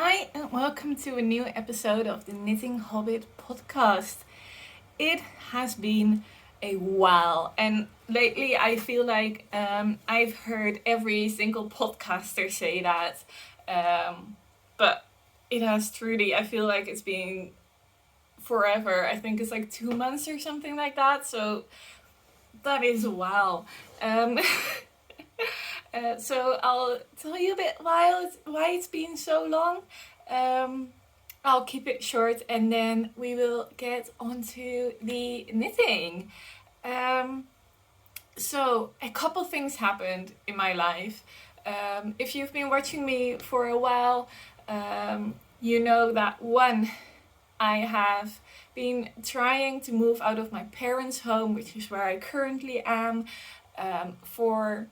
Hi, and welcome to a new episode of the Knitting Hobbit Podcast. It has been a while, and lately I feel like I've heard every single podcaster say that, but it has truly, I feel like it's been forever. I think it's like 2 months or something like that, so that is a while. So I'll tell you a bit why it's been so long. I'll keep it short and then we will get onto the knitting. So a couple things happened in my life. If you've been watching me for a while, you know that one, I have been trying to move out of my parents' home, which is where I currently am, for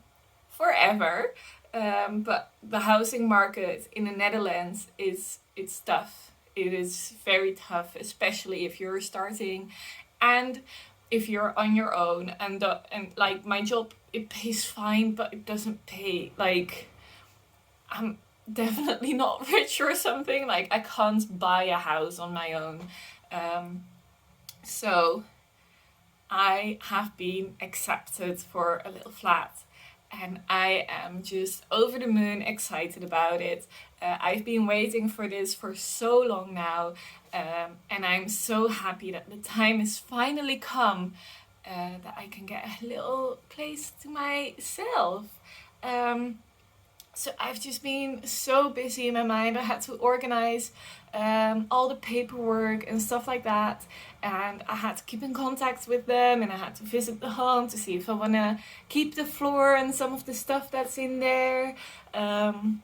forever. But the housing market in the Netherlands it's tough. It is very tough, especially if you're starting and if you're on your own. And like my job, it pays fine, but it doesn't pay. Like, I'm definitely not rich or something. Like, I can't buy a house on my own. So I have been accepted for a little flat. And I am just over the moon excited about it. I've been waiting for this for so long now. And I'm so happy that the time has finally come that I can get a little place to myself. So I've just been so busy in my mind. I had to organize all the paperwork and stuff like that. And I had to keep in contact with them, and I had to visit the home to see if I want to keep the floor and some of the stuff that's in there. And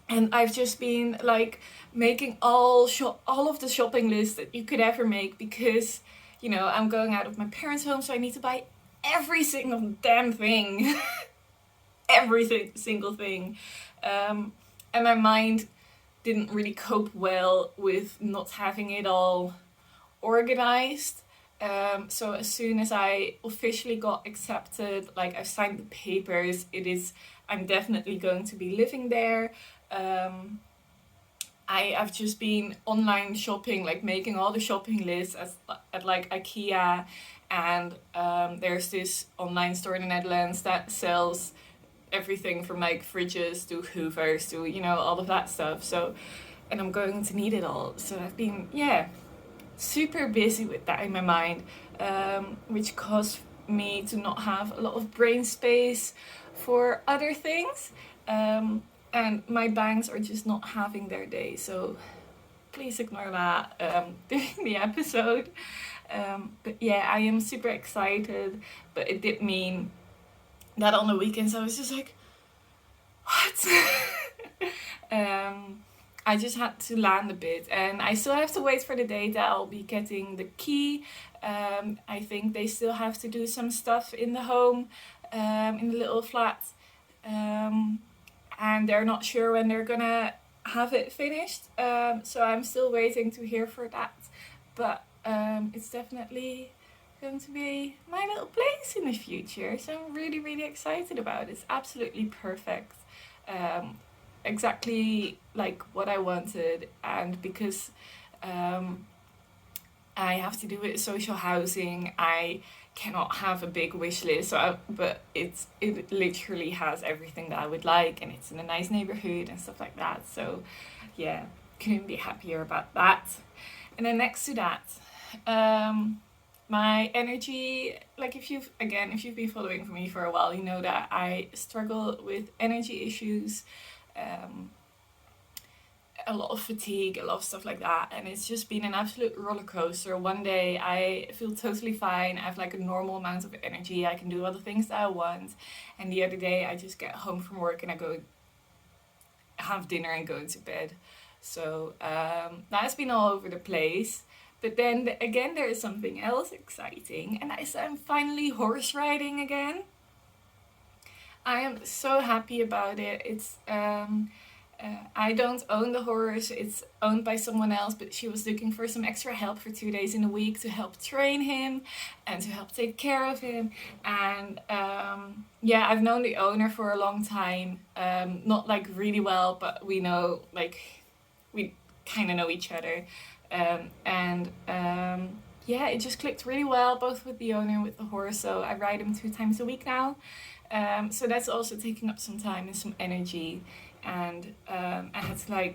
I've just been like making all of the shopping lists that you could ever make, because, you know, I'm going out of my parents' home, so I need to buy every single damn thing. Single thing. And my mind didn't really cope well with not having it all organized. So as soon as I officially got accepted, like I signed the papers, I'm definitely going to be living there. I have just been online shopping, like making all the shopping lists at like IKEA, and there's this online store in the Netherlands that sells everything from like fridges to hoovers to, you know, all of that stuff. So, and I'm going to need it all. So I've been, super busy with that in my mind, which caused me to not have a lot of brain space for other things. And my bangs are just not having their day. So please ignore that during the episode. But yeah, I am super excited. But it did mean that on the weekends I was just like, what? I just had to land a bit, and I still have to wait for the day that I'll be getting the key. I think they still have to do some stuff in the home, in the little flat, and they're not sure when they're gonna have it finished. So I'm still waiting to hear for that, but it's definitely going to be my little place in the future, so I'm really, really excited about it. It's absolutely perfect, exactly like what I wanted. And because I have to do with social housing, I cannot have a big wish list, but it literally has everything that I would like, and it's in a nice neighborhood and stuff like that. So yeah, couldn't be happier about that. And then next to that, my energy, like if you've been following me for a while, you know that I struggle with energy issues, a lot of fatigue, a lot of stuff like that, and it's just been an absolute roller coaster. One day I feel totally fine, I have like a normal amount of energy, I can do all the things that I want, and the other day I just get home from work and I go have dinner and go to bed. So that's been all over the place. But then again, there is something else exciting, and I'm finally horse riding again. I am so happy about it. It's I don't own the horse, it's owned by someone else, but she was looking for some extra help for 2 days in a week to help train him and to help take care of him. And I've known the owner for a long time, not like really well, but we know like we kind of know each other. Yeah, it just clicked really well, both with the owner and with the horse. So I ride him 2 times a week now. So that's also taking up some time and some energy. And I had to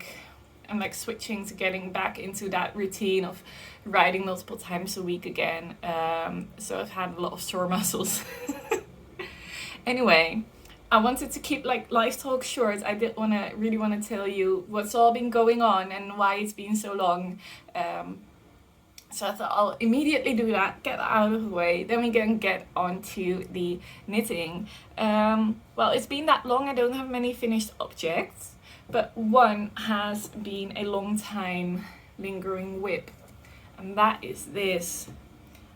I'm switching to getting back into that routine of riding multiple times a week again. So I've had a lot of sore muscles. Anyway, I wanted to keep life talk short. I did really want to tell you what's all been going on and why it's been so long. So I thought I'll immediately do that, get that out of the way. Then we can get on to the knitting. Well, it's been that long. I don't have many finished objects, but one has been a long time lingering WIP, and that is this.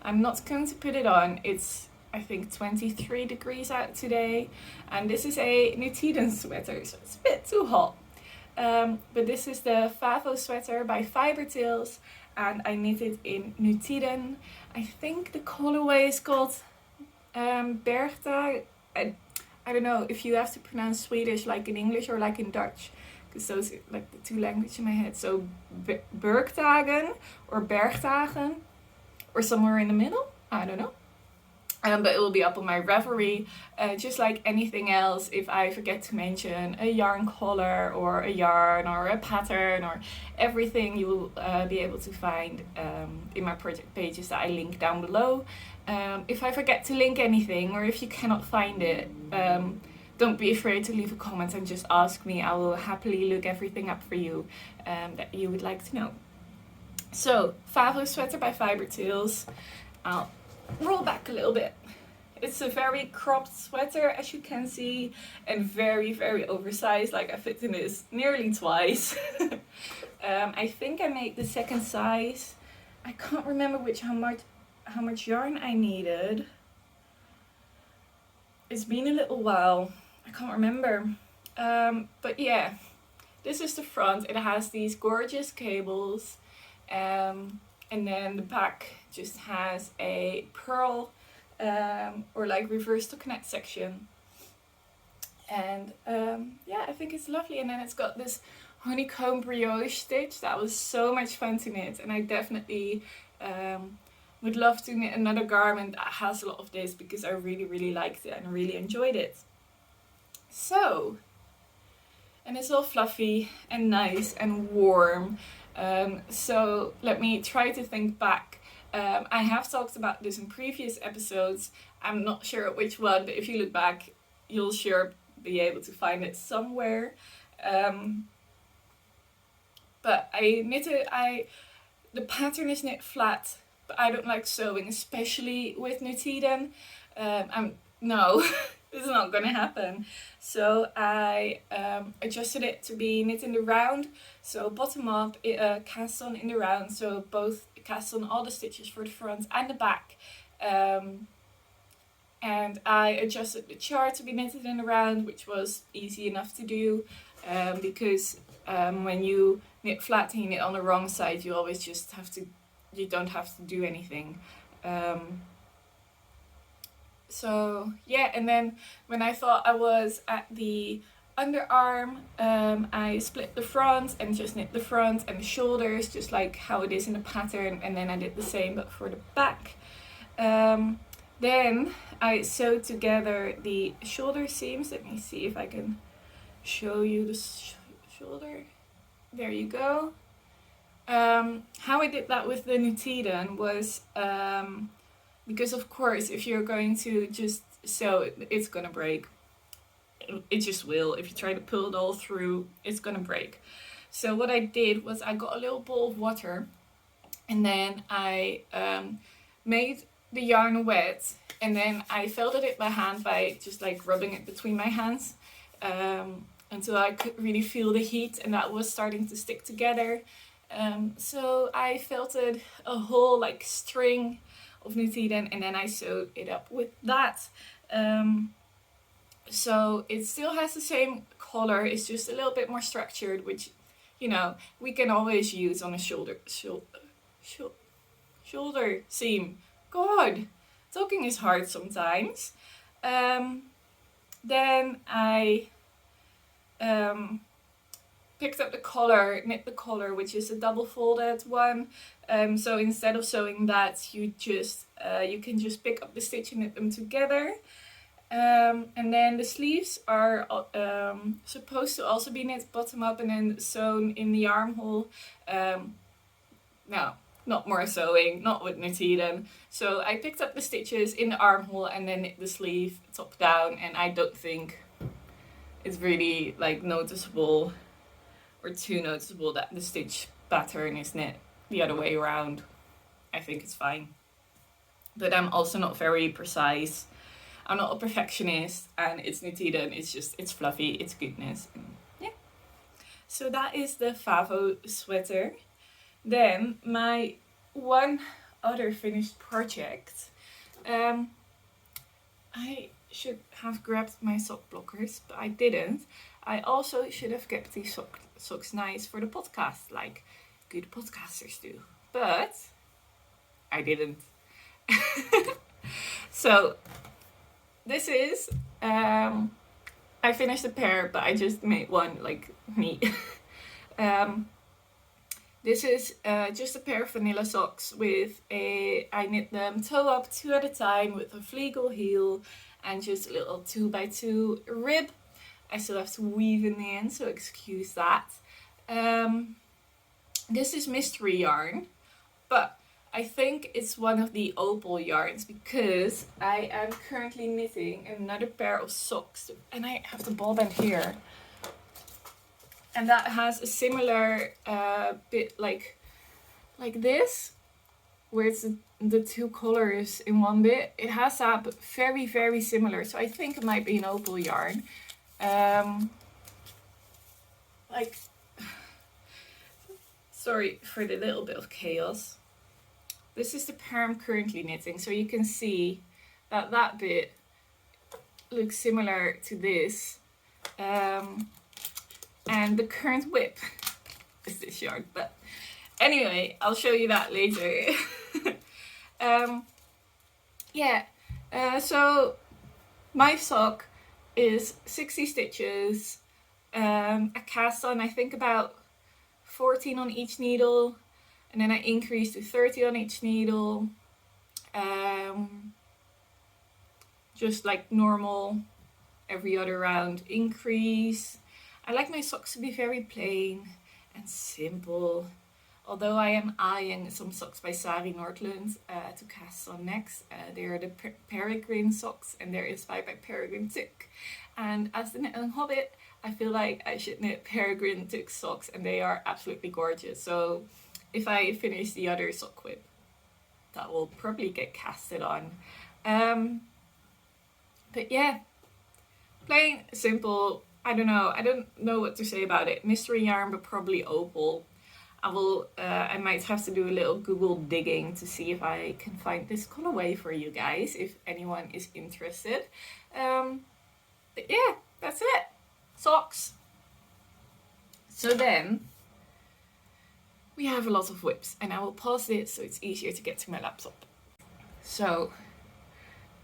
I'm not going to put it on. It's, I think, 23 degrees out today, and this is a Knitwear sweater, so it's a bit too hot. But this is the Favo sweater by FiberTales, and I knitted in Knitwear. I think the colorway is called Bergtag. I don't know if you have to pronounce Swedish like in English or like in Dutch, because those are like the two languages in my head. So Bergtagen or Bergtagen, or somewhere in the middle. I don't know. But it will be up on my Ravelry, just like anything else. If I forget to mention a yarn color or a yarn or a pattern or everything, you will be able to find in my project pages that I link down below. If I forget to link anything, or if you cannot find it, don't be afraid to leave a comment and just ask me. I will happily look everything up for you that you would like to know. So, Favo sweater by FiberTales. I'll roll back a little bit. It's a very cropped sweater, as you can see, and very, very oversized. Like, I fit in this nearly twice. I think I made the second size. I can't remember how much yarn I needed. It's been a little while. I can't remember. But yeah, this is the front. It has these gorgeous cables. And then the back just has a purl or like reverse to connect section. And yeah, I think it's lovely. And then it's got this honeycomb brioche stitch that was so much fun to knit. And I definitely would love to knit another garment that has a lot of this, because I really, really liked it and really enjoyed it. So, and it's all fluffy and nice and warm. So let me try to think back. I have talked about this in previous episodes. I'm not sure which one, but if you look back, you'll sure be able to find it somewhere. But the pattern is knit flat, but I don't like sewing, especially with Knitwear. No, this is not gonna happen. So I adjusted it to be knit in the round. So bottom up, cast on in the round. So both cast on all the stitches for the front and the back. And I adjusted the chart to be knitted in the round, which was easy enough to do, because when you knit flat and you knit on the wrong side, you always just you don't have to do anything. So yeah, and then when I thought I was at the underarm, I split the front and just knit the front and the shoulders, just like how it is in the pattern, and then I did the same but for the back. Then I sewed together the shoulder seams. Let me see if I can show you the shoulder. There you go. How I did that with the Knitwear was because of course if you're going to just sew, it's gonna break. It just will. If you try to pull it all through, it's gonna break. So what I did was I got a little bowl of water, and then I made the yarn wet, and then I felted it by hand by just like rubbing it between my hands until I could really feel the heat, and that was starting to stick together. So I felted a whole like string of Knitwear, and then I sewed it up with that. So it still has the same color, it's just a little bit more structured, which, you know, we can always use on a shoulder seam. God, talking is hard sometimes. Then I picked up the collar, knit the collar, which is a double folded one. So instead of sewing that, you can just pick up the stitch and knit them together. And then the sleeves are supposed to also be knit bottom up and then sewn in the armhole. No, not more sewing, not with Knitwear. So I picked up the stitches in the armhole and then knit the sleeve top down, and I don't think it's really like noticeable or too noticeable that the stitch pattern is knit the other way around. I think it's fine. But I'm also not very precise. I'm not a perfectionist, and it's Knitwear. It's fluffy, it's goodness. Yeah. So that is the Favo sweater. Then my one other finished project. I should have grabbed my sock blockers, but I didn't. I also should have kept these socks nice for the podcast, like good podcasters do. But I didn't. So this is, I finished a pair, but I just made one like me. This is just a pair of vanilla socks I knit them toe up 2 at a time with a fleagle heel and just a little 2x2 rib. I still have to weave in the end, so excuse that. This is mystery yarn, but I think it's one of the opal yarns because I am currently knitting another pair of socks, and I have the ball band here. And that has a similar bit like this, where it's the 2 colors in one bit. It has that, but very, very similar. So I think it might be an opal yarn. Sorry for the little bit of chaos. This is the pair I'm currently knitting. So you can see that bit looks similar to this. And the current whip is this yarn, but anyway, I'll show you that later. So my sock is 60 stitches, a cast on I think about 14 on each needle, and then I increased to 30 on each needle, just like normal every other round increase. I like my socks to be very plain and simple, although I am eyeing some socks by Sari Nordlund to cast on next. They are the Peregrine socks, and they're inspired by Peregrine Tick. And as the Knitting Hobbit, I feel like I should knit Peregrine Tick socks, and they are absolutely gorgeous. So if I finish the other sock whip, that will probably get casted on. But yeah, plain, simple. I don't know what to say about it. Mystery yarn, but probably opal. I might have to do a little Google digging to see if I can find this colorway for you guys, if anyone is interested. But yeah, that's it. Socks. So then, we have a lot of whips, and I will pause it so it's easier to get to my laptop. So,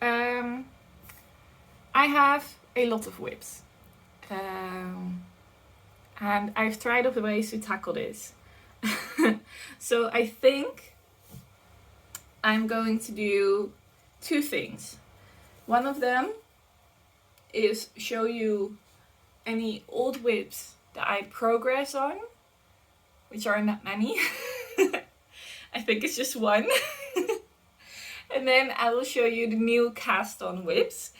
I have a lot of whips. And I've tried other ways to tackle this. So I think I'm going to do 2 things. One of them is show you any old whips that I progress on, which aren't that many. I think it's just 1. And then I will show you the new cast on whips.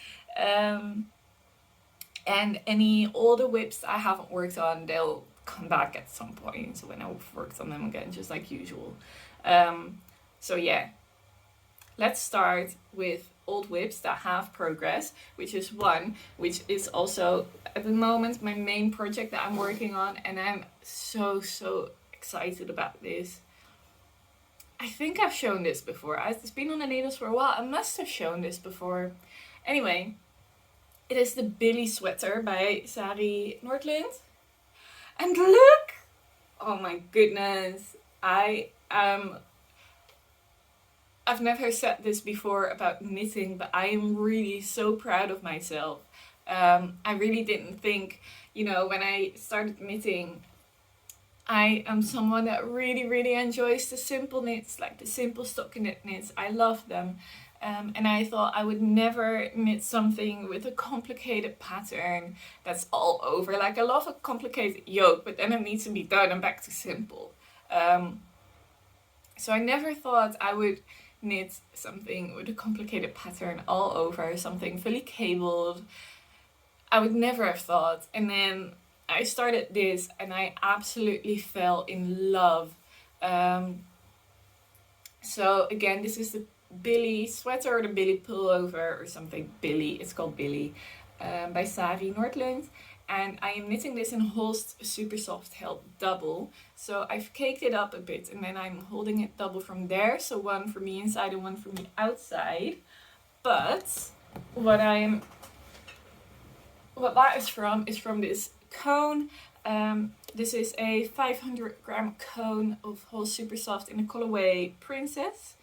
And any older whips I haven't worked on, they'll come back at some point. So when I've worked on them again, just like usual. So yeah, let's start with old whips that have progress, which is 1, which is also at the moment my main project that I'm working on. And I'm so excited about this. I think I've shown this before. It's been on the needles for a while. I must have shown this before. Anyway. It is the Billie sweater by Sari Nordlund. And look! Oh my goodness. I've never said this before about knitting, but I am really so proud of myself. I really didn't think, when I started knitting, I am someone that really enjoys the simple knits, like the simple stockinette knits. I love them. And I thought I would never knit something with a complicated pattern that's all over. Like, I love a complicated yoke, but then it needs to be done and back to simple. So I never thought I would knit something with a complicated pattern all over, something fully cabled. I would never have thought. And then I started this and I absolutely fell in love. So again, this is the Billie sweater or the Billie pullover or something. Billie, it's called Billie, by Sari, Nordlund. And I am knitting this in Holst Super Soft Held Double. So I've caked it up a bit and then I'm holding it double from there. So one for me inside and one for me outside. But what that is from this cone. This is a 500 gram cone of Holst Super Soft in the colorway Princess.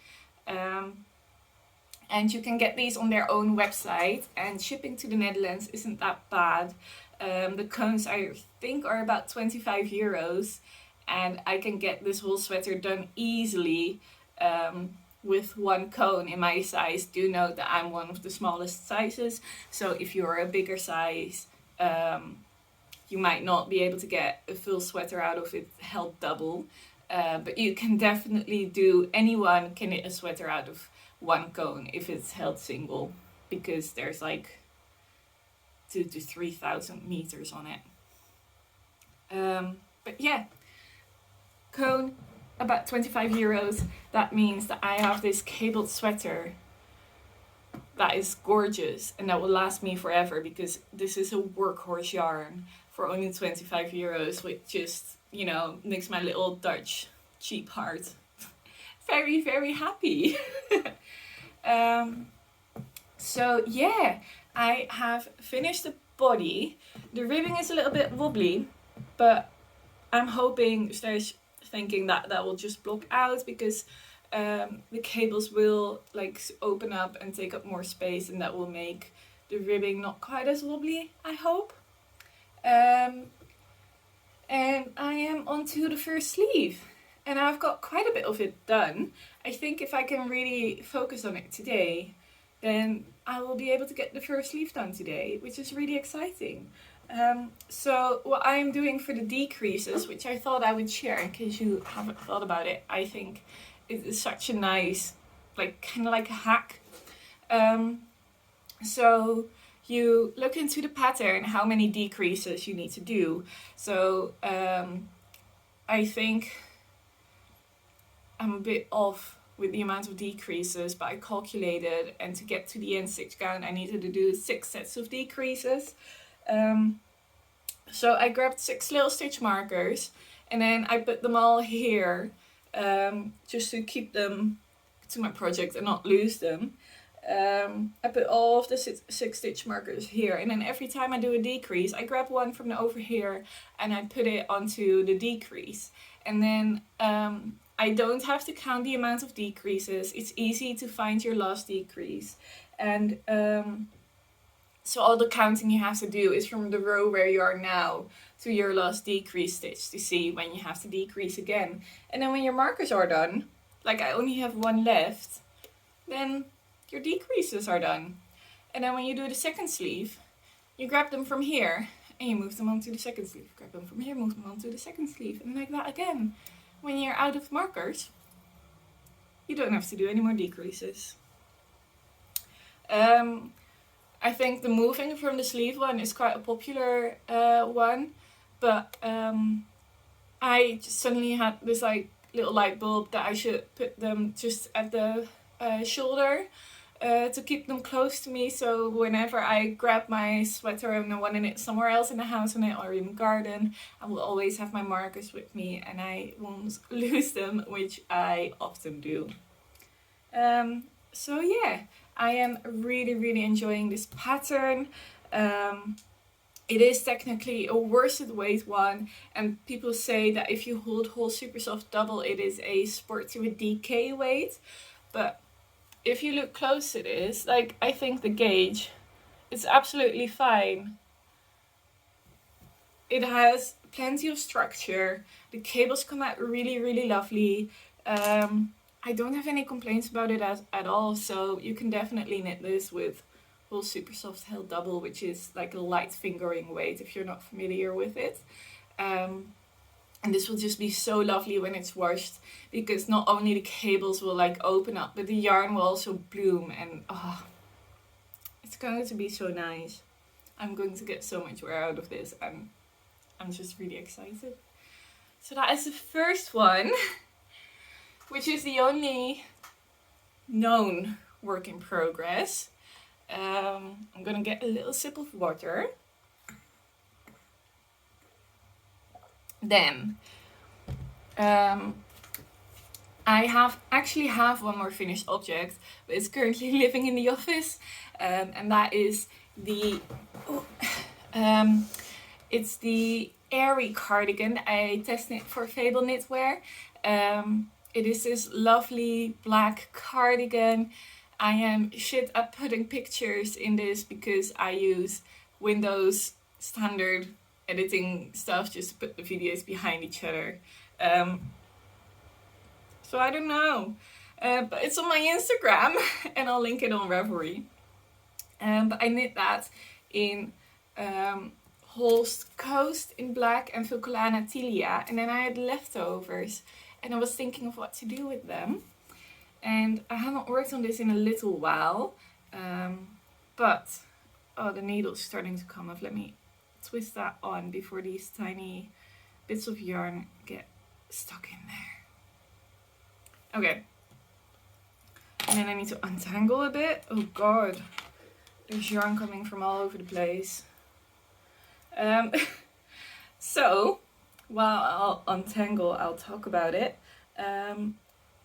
And you can get these on their own website, and shipping to the Netherlands isn't that bad. The cones I think are about 25 euros, and I can get this whole sweater done easily with one cone in my size. Do note that I'm one of the smallest sizes, so if you're a bigger size, you might not be able to get a full sweater out of it held double. But you can definitely anyone can knit a sweater out of one cone if it's held single, because there's like 2,000 to 3,000 meters on it. But yeah, cone, about 25 euros. That means that I have this cabled sweater that is gorgeous and that will last me forever, because this is a workhorse yarn for only 25 euros, which just, makes my little Dutch cheap heart very happy. So yeah, I have finished the body. The ribbing is a little bit wobbly, but I'm hoping, thinking that will just block out, because the cables will like open up and take up more space, and that will make the ribbing not quite as wobbly, I hope. And I am onto the first sleeve, and I've got quite a bit of it done. I think if I can really focus on it today, then I will be able to get the first sleeve done today, which is really exciting. So what I am doing for the decreases, which I thought I would share in case you haven't thought about it, I think it is such a nice, kind of like a hack. So you look into the pattern, how many decreases you need to do. So I think I'm a bit off with the amount of decreases, but I calculated, and to get to the end stitch count I needed to do 6 sets of decreases. So I grabbed 6 little stitch markers, and then I put them all here, just to keep them to my project and not lose them. I put all of the 6 stitch markers here, and then every time I do a decrease, I grab one from the over here and I put it onto the decrease. And then I don't have to count the amount of decreases. It's easy to find your last decrease. And so all the counting you have to do is from the row where you are now to your last decrease stitch to see when you have to decrease again. And then when your markers are done, like I only have one left, then your decreases are done. And then when you do the second sleeve, you grab them from here and you move them onto the second sleeve. Grab them from here, move them onto the second sleeve, and like that again. When you're out of markers, you don't have to do any more decreases. I think the moving from the sleeve one is quite a popular one, but I just suddenly had this little light bulb that I should put them just at the shoulder to keep them close to me, so whenever I grab my sweater and I want to knit somewhere else in the house or in the garden, I will always have my markers with me and I won't lose them, which I often do. So yeah, I am really enjoying this pattern. It is technically a worsted weight one, and people say that if you hold Holst Super Soft Double, it is a sporty with DK weight, but if you look close at this, I think the gauge, it's absolutely fine. It has plenty of structure. The cables come out really, really lovely. I don't have any complaints about it at all, so you can definitely knit this with Wool Super Soft Held Double, which is like a light fingering weight if you're not familiar with it. And this will just be so lovely when it's washed, because not only the cables will like open up, but the yarn will also bloom, and it's going to be so nice. I'm going to get so much wear out of this, and I'm just really excited. So that is the first one, which is the only known work in progress. I'm gonna get a little sip of water. Then I actually have one more finished object, but it's currently living in the office, and that is the it's the Aerie cardigan I test knit for Fabel Knitwear. It is this lovely black cardigan. I am shit at putting pictures in this because I use Windows standard editing stuff just to put the videos behind each other. So I don't know. But it's on my Instagram and I'll link it on Ravelry. But I knit that in Holst Coast in black and Vulcolana Tilia. And then I had leftovers and I was thinking of what to do with them. And I haven't worked on this in a little while. But, the needle's starting to come off. Let me twist that on before these tiny bits of yarn get stuck in there. Okay. And then I need to untangle a bit. Oh god. There's yarn coming from all over the place. So, while I'll untangle, I'll talk about it.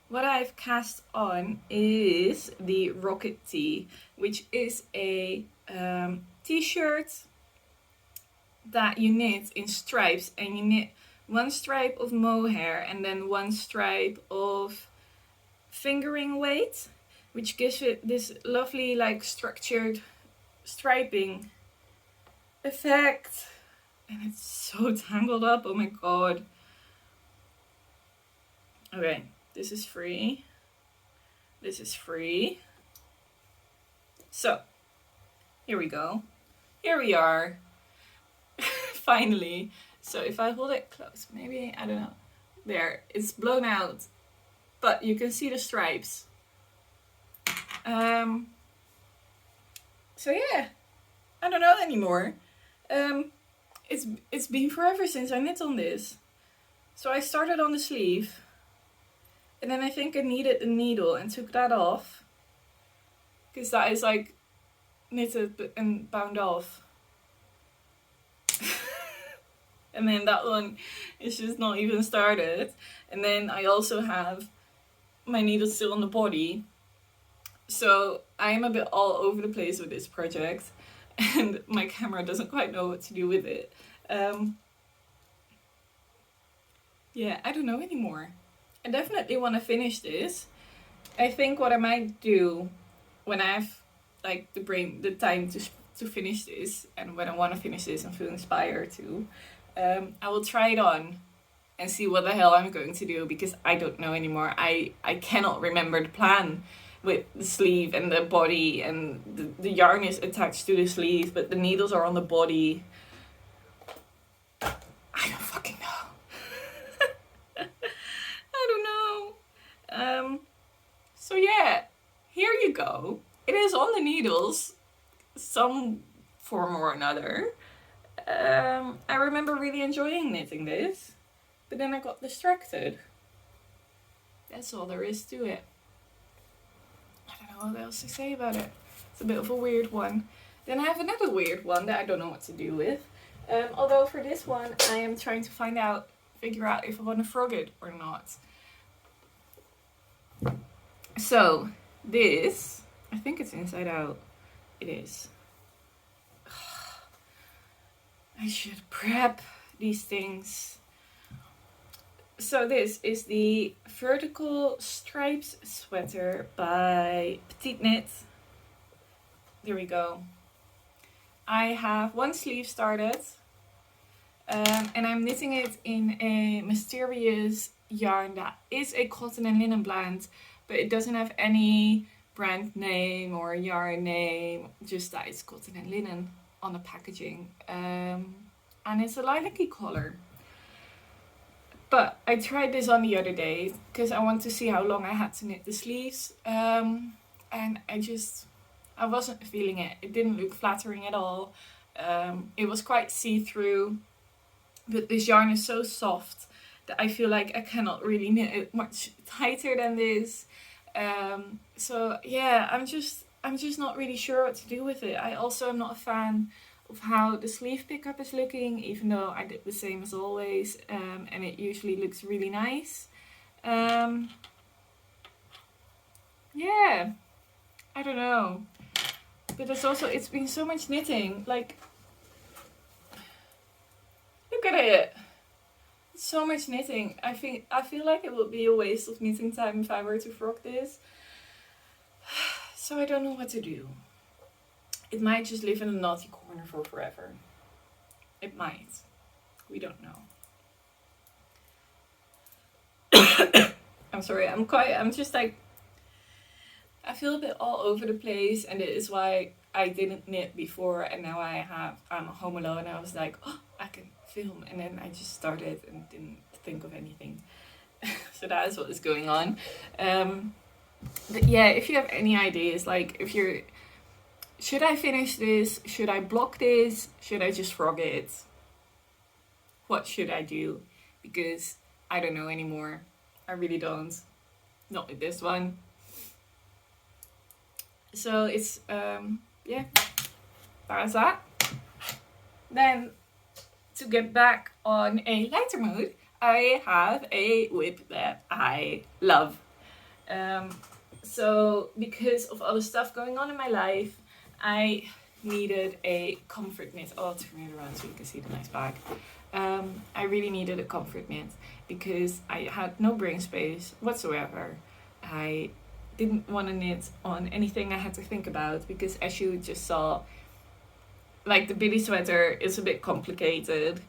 What I've cast on is the Rocket Tee, which is a t-shirt that you knit in stripes, and you knit one stripe of mohair and then one stripe of fingering weight, which gives it this lovely like structured striping effect. And it's so tangled up, oh my god. Okay, this is free. This is free. So, here we go. Here we are. Finally. So if I hold it close, maybe, I don't know. There, it's blown out. But you can see the stripes. So yeah, I don't know anymore. It's been forever since I knit on this. So I started on the sleeve. And then I think I needed a needle and took that off. Because that is like knitted and bound off. And then that one is just not even started. And then I also have my needle still on the body. So I am a bit all over the place with this project. And my camera doesn't quite know what to do with it. Yeah, I don't know anymore. I definitely want to finish this. I think what I might do when I have like the time to finish this, and when I want to finish this and feel inspired to, I will try it on and see what the hell I'm going to do, because I don't know anymore. I cannot remember the plan with the sleeve and the body, and the yarn is attached to the sleeve, but the needles are on the body. I don't fucking know. I don't know. So yeah, here you go. It is on the needles, some form or another. I remember really enjoying knitting this, but then I got distracted. That's all there is to it. I don't know what else to say about it. It's a bit of a weird one. Then I have another weird one that I don't know what to do with. Although for this one, I am trying to figure out if I want to frog it or not. So, this, I think it's inside out. It is. I should prep these things. So this is the Vertical Stripes sweater by Petiteknit. There we go. I have one sleeve started. And I'm knitting it in a mysterious yarn that is a cotton and linen blend, but it doesn't have any brand name or yarn name, just that it's cotton and linen on the packaging. And it's a lilac-y color. But I tried this on the other day because I want to see how long I had to knit the sleeves. And I wasn't feeling it. It didn't look flattering at all. It was quite see-through, but this yarn is so soft that I feel like I cannot really knit it much tighter than this. So yeah, I'm just not really sure what to do with it. I also am not a fan of how the sleeve pickup is looking, even though I did the same as always, and it usually looks really nice. Yeah, I don't know. But it's been so much knitting, like, look at it. It's so much knitting. I feel like it would be a waste of knitting time if I were to frock this. So I don't know what to do. It might just live in a naughty corner for forever. It might. We don't know. I'm sorry, I'm just like, I feel a bit all over the place, and it is why I didn't knit before, and now I'm home alone, and I was like, oh, I can film, and then I just started and didn't think of anything. So that is what is going on. But yeah, if you have any ideas, like should I finish this? Should I block this? Should I just frog it? What should I do? Because I don't know anymore. I really don't. Not with this one. So it's, yeah, that's that. Then, to get back on a lighter mood, I have a whip that I love. So because of all the stuff going on in my life, I needed a comfort knit. Oh, I'll turn it around so you can see the nice bag. I really needed a comfort knit because I had no brain space whatsoever. I didn't want to knit on anything I had to think about because, as you just saw, like, the Billie sweater is a bit complicated.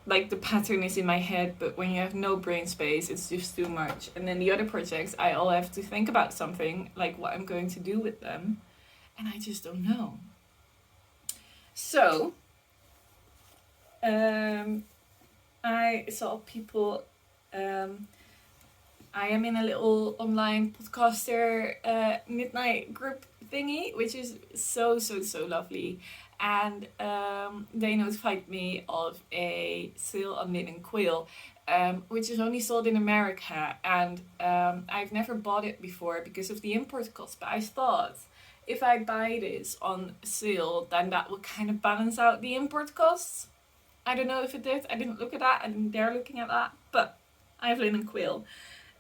Like, the pattern is in my head, but when you have no brain space, it's just too much. And then the other projects, I all have to think about something, like what I'm going to do with them, and I just don't know. So, I saw people, I am in a little online podcaster midnight group thingy, which is so lovely. And they notified me of a sale on Knit and Quill, which is only sold in America. And I've never bought it before because of the import cost. But I thought if I buy this on sale, then that would kind of balance out the import costs. I don't know if it did. I didn't look at that. I didn't dare looking at that. But I have linen quill.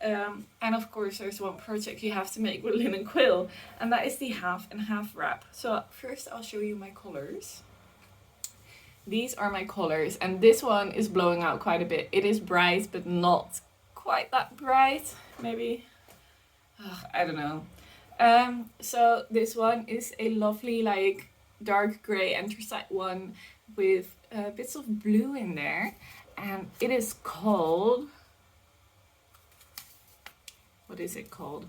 And of course there's one project you have to make with linen quill, and that is the half and half wrap. So first I'll show you my colors. These are my colors, and this one is blowing out quite a bit. It is bright, but not quite that bright. Maybe, I don't know. So this one is a lovely, like, dark grey anthracite one with bits of blue in there, and it is called, what is it called?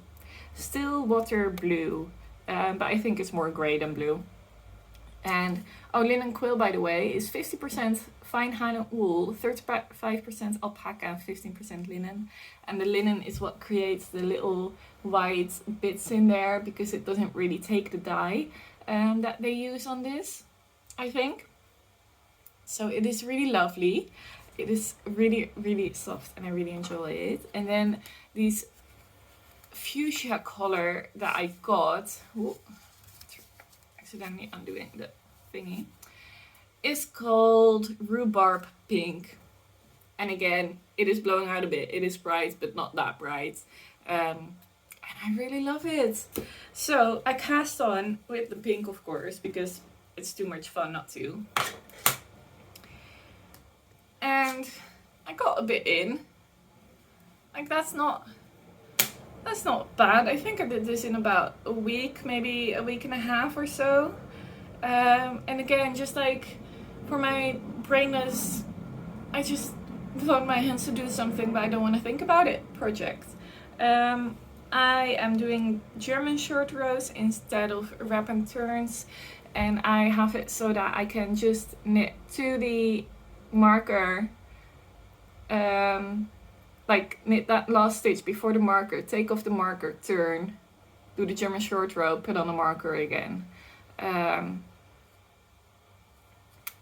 Still Water Blue, but I think it's more grey than blue. And linen quill, by the way, is 50% fine Highland wool, 35% alpaca, and 15% linen. And the linen is what creates the little white bits in there because it doesn't really take the dye that they use on this, I think. So it is really lovely. It is really soft, and I really enjoy it. And then these fuchsia color that I got, accidentally undoing the thingy, is called Rhubarb Pink. And again, it is blowing out a bit. It is bright, but not that bright. And I really love it. So I cast on with the pink, of course, because it's too much fun not to. And I got a bit in. Like, that's not bad. I think I did this in about a week, maybe a week and a half or so. And again, just like for my brainless, I just want my hands to do something but I don't want to think about it project. I am doing German short rows instead of wrap and turns, and I have it so that I can just knit to the marker, like knit that last stitch before the marker, take off the marker, turn, do the German short row, put on the marker again. And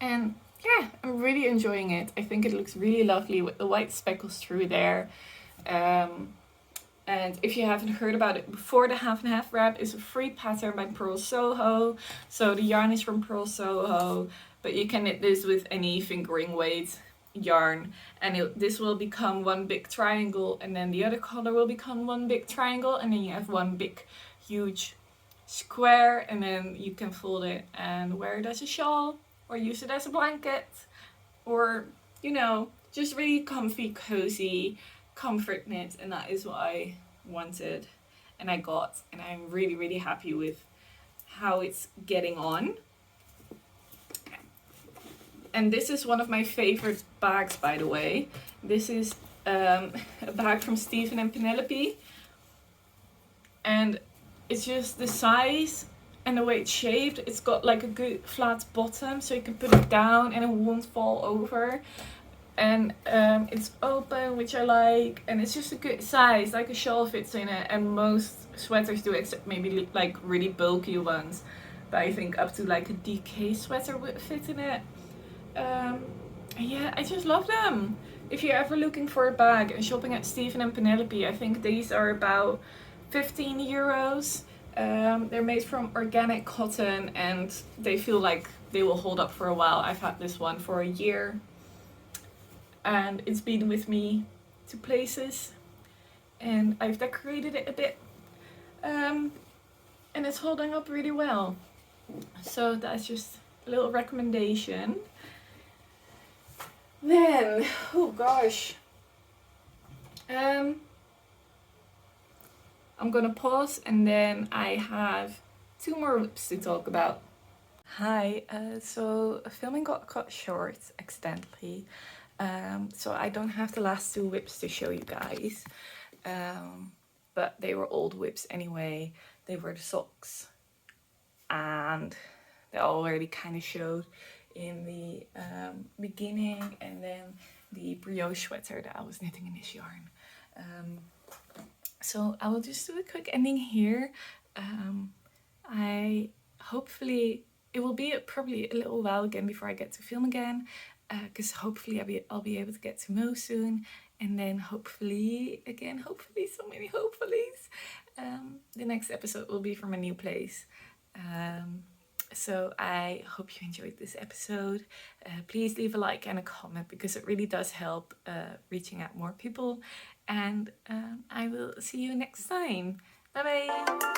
yeah, I'm really enjoying it. I think it looks really lovely with the white speckles through there. And if you haven't heard about it before, the half and half wrap is a free pattern by Purl Soho. So the yarn is from Purl Soho, but you can knit this with any fingering weight yarn, and this will become one big triangle, and then the other color will become one big triangle, and then you have one big huge square, and then you can fold it and wear it as a shawl or use it as a blanket, or just really comfy, cozy comfort knit. And that is what I wanted and I got, and I'm really, really happy with how it's getting on. And this is one of my favorite bags, by the way. This is a bag from Stephen and Penelope, and it's just the size and the way it's shaped. It's got like a good flat bottom, so you can put it down and it won't fall over. And it's open, which I like, and it's just a good size, like a shawl fits in it, and most sweaters do, except maybe like really bulky ones, but I think up to like a DK sweater would fit in it. Yeah, I just love them. If you're ever looking for a bag and shopping at Stephen and Penelope, I think these are about 15 euros. They're made from organic cotton, and they feel like they will hold up for a while. I've had this one for a year, and it's been with me to places, and I've decorated it a bit, and it's holding up really well. So that's just a little recommendation. Then, oh gosh, I'm gonna pause, and then I have 2 more WIPs to talk about. Hi, so filming got cut short accidentally, so I don't have the last 2 WIPs to show you guys, but they were old WIPs anyway. They were the socks, and they already kind of showed in the beginning, and then the brioche sweater that I was knitting in this yarn. So I will just do a quick ending here. Hopefully it will be probably a little while again before I get to film again, because hopefully I'll be able to get to Mo soon, and then hopefully so many hopefullys, the next episode will be from a new place. So I hope you enjoyed this episode. Please leave a like and a comment, because it really does help reaching out more people. And I will see you next time. Bye bye.